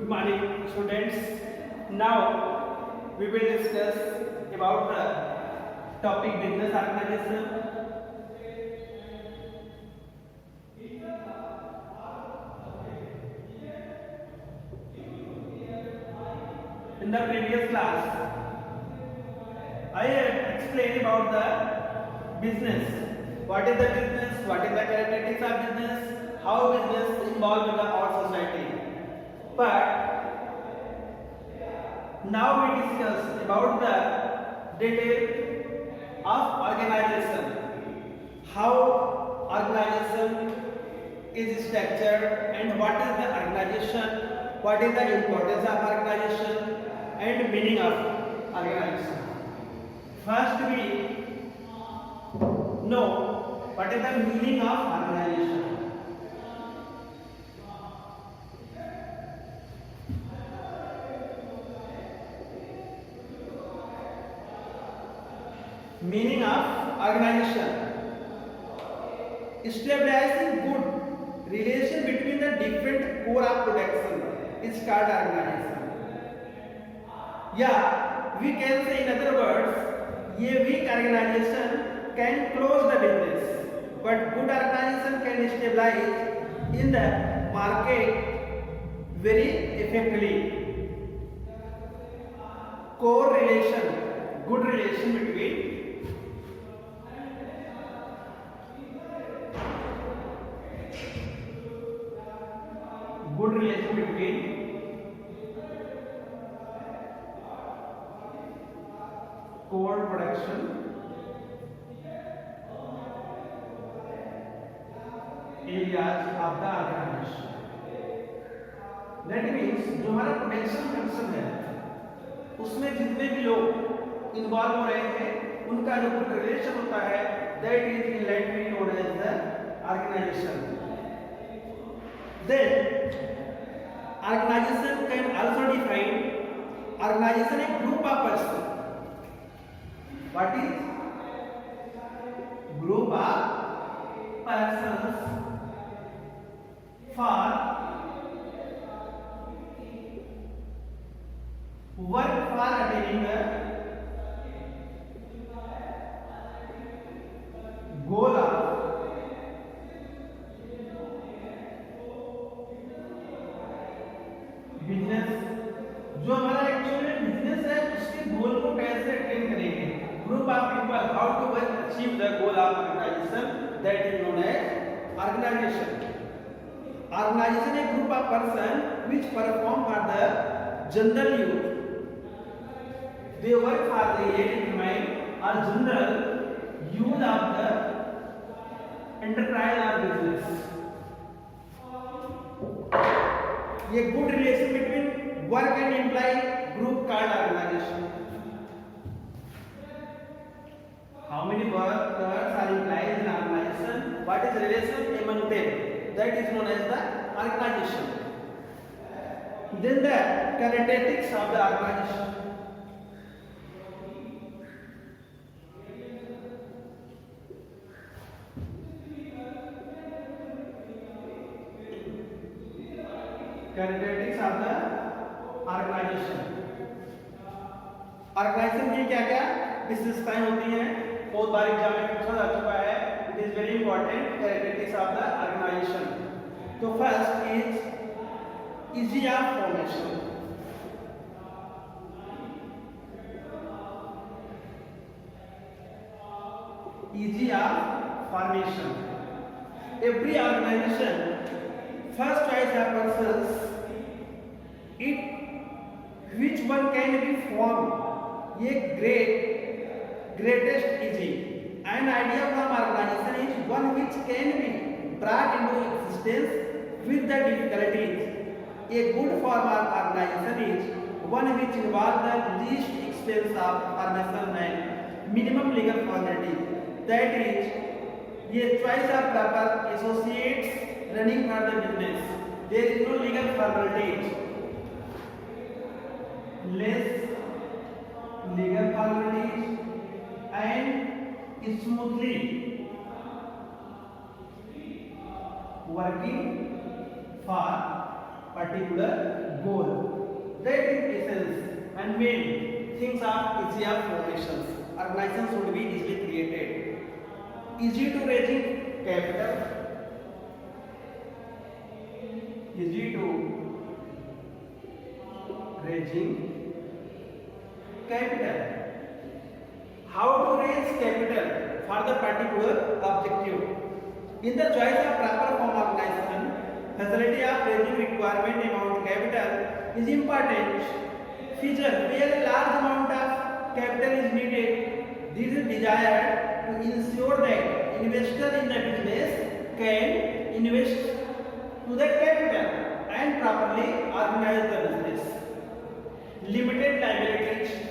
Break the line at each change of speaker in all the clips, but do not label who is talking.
morning, students. Now we will discuss about the topic business organization. In the previous class, I have explained about the business. What is the business? What is the characteristics of business? How business involved in our society? But now we discuss about the detail of organization. How organization is structured and what is the organization? What is the importance of organization and meaning of organization? First we know what is the meaning of organization. Meaning of organization: establishing good relation between the different core of production is called organization. Yeah, we can say in other words, a weak organization can close the business, but good organization can stabilize in the market very effectively. Core relation, good relation between good relation between core production areas of the organization. That means जो हमारा production function है उसमें जितने भी लोग involve हो रहे हैं उनका जो कुछ रिलेशन होता है that is in Latin known as the organization. Then organization can also define organization a group of persons. What is group of persons for work for attaining the goal of business. जो हमारा actually business है उसके गोल को कैसे attain करेंगे. Group of people how to achieve the goal of organisation that is known as organisation. Organisation a group of person which perform for the general use. They work for the determine और general use of the enterprise और business. ये good relation between work and employ group called organisation. How many workers are employed in organisation, what is relation among them, that is known as the organization. Then the characteristics of the organization. Characteristics of the organization. Organization की क्या क्या विशेषताएं होती हैं बहुत बार exam में पूछा जा चुका है. It is very important. Characteristics of the organisation. तो first is easy of formation. Easy of formation. Every organisation first choice of persons it which one can be formed. ये greatest easy. An idea from organization is one which can be brought into existence with the difficulties. A good form of organization is one which involves the least expense of formation and minimum legal formality. That is ये choice of proper associates running for the business. There is no legal formalities. Less legal formalities and smoothly working for particular goal. That is essence and main things are easy of formations. Organization should be easily created. Easy to raising capital. Easy to raising capital. How to raise capital for the particular objective. In the choice of proper form organization, facility of raising requirement amount capital is important. Feature where a large amount of capital is needed. This is desired to ensure that investor in the business can invest to the capital and properly organize the business. Limited liabilities.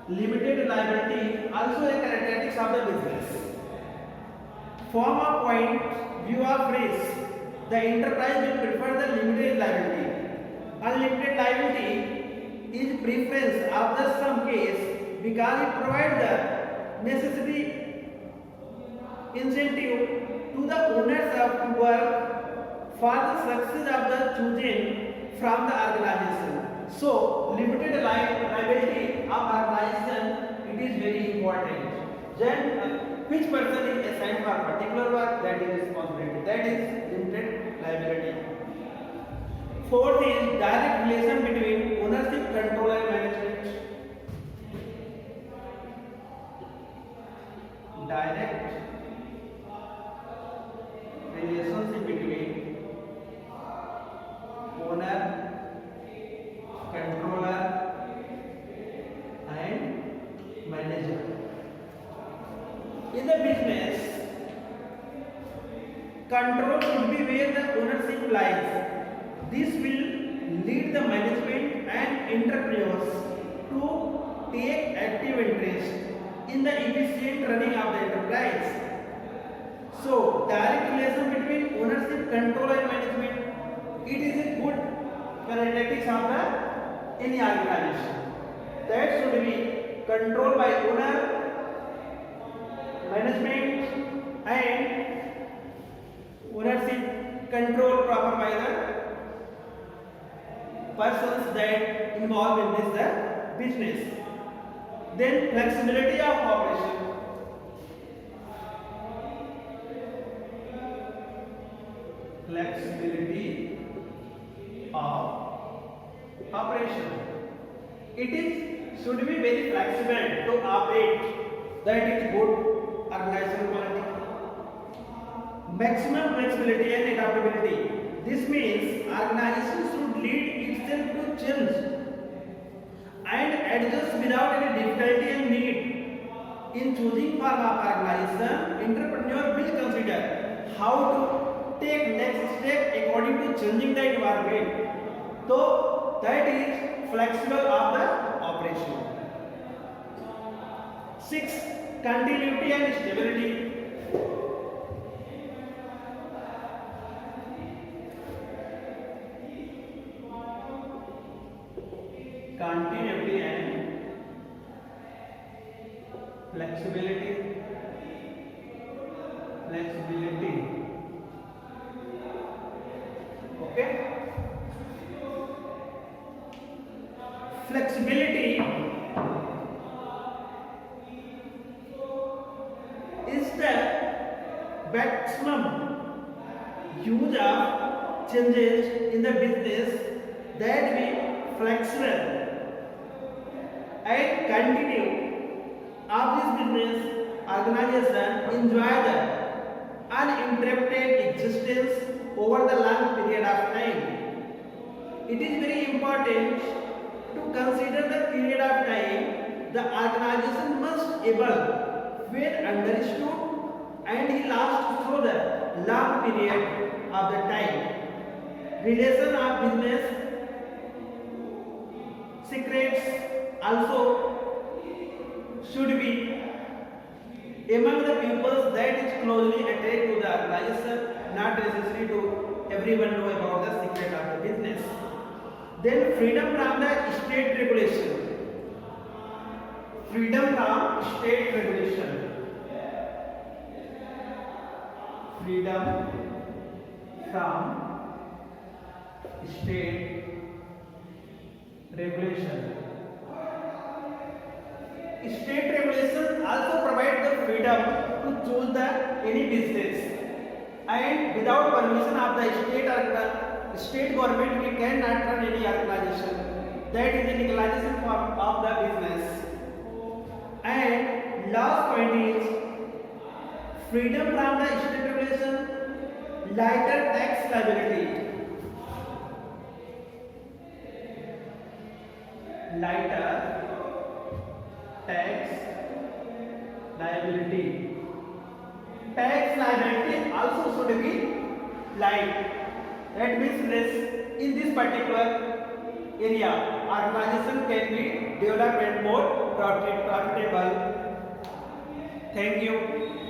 Limited liability also a characteristic of the business. From a point view of risk, the enterprise will prefer the limited liability. Unlimited liability is preference of the some case because it provides the necessary incentive to the owners of to work for the success of the chosen from the organization. So, limited liability of organization, it is very important. Then, which person is assigned for particular work, that is responsibility. That is limited liability. Fourth is direct relation between ownership, control and management. Direct relationship between owner, controller and manager. In the business, control should be where the ownership lies. This will lead the management and entrepreneurs to take active interest in the efficient running of the enterprise. So, direct relation between ownership, control and management, it is a good characteristics of the any organization. That should be controlled by owner, management and ownership control proper by the persons that involved in this business. Then flexibility of operation. Flexibility of operation. It is should be very flexible to operate. That is good organizational quality. Maximum flexibility and adaptability. This means organization should lead itself to change and adjust without any difficulty and need. In choosing form of organization, entrepreneur will consider how to take next step according to changing the environment. So that is flexible of the operation. 6. Continuity and stability. Continuity and flexibility. Okay. Flexibility is the maximum use of changes in the business that we flexible and continue of this business organization enjoy the uninterrupted existence over the long period of time. It is very important to consider the period of time the organization must evolve when understood and he lasts through the long period of the time. Relation of business secrets also should be among the peoples that is closely attached to the organization, not necessary to everyone know about the secret of the business. Then freedom from the state regulation. Freedom from state regulation. freedom from state regulation. State regulation also provide the freedom to choose the any business, and without permission of the state or the state government we cannot run any organization. That is the legalization form of the business. And last point is freedom from the state regulation, lighter tax liability. Lighter tax liability. Tax liability also should be light. That means in this particular area, organization can be developed and more profitable. Thank you.